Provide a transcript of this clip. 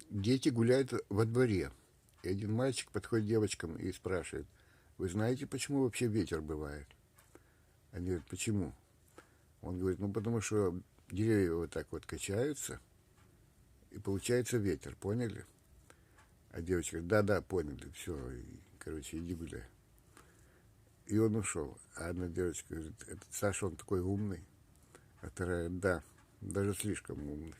Дети гуляют во дворе. И один мальчик подходит к девочкам и спрашивает: вы знаете, почему вообще ветер бывает? Они говорят: почему? Он говорит: ну потому что деревья вот так вот качаются, и получается ветер, поняли? А девочка говорит: да-да, поняли, все, короче, иди гуляй. И он ушел. А одна девочка говорит: этот Саша, он такой умный. А вторая: да, даже слишком умный.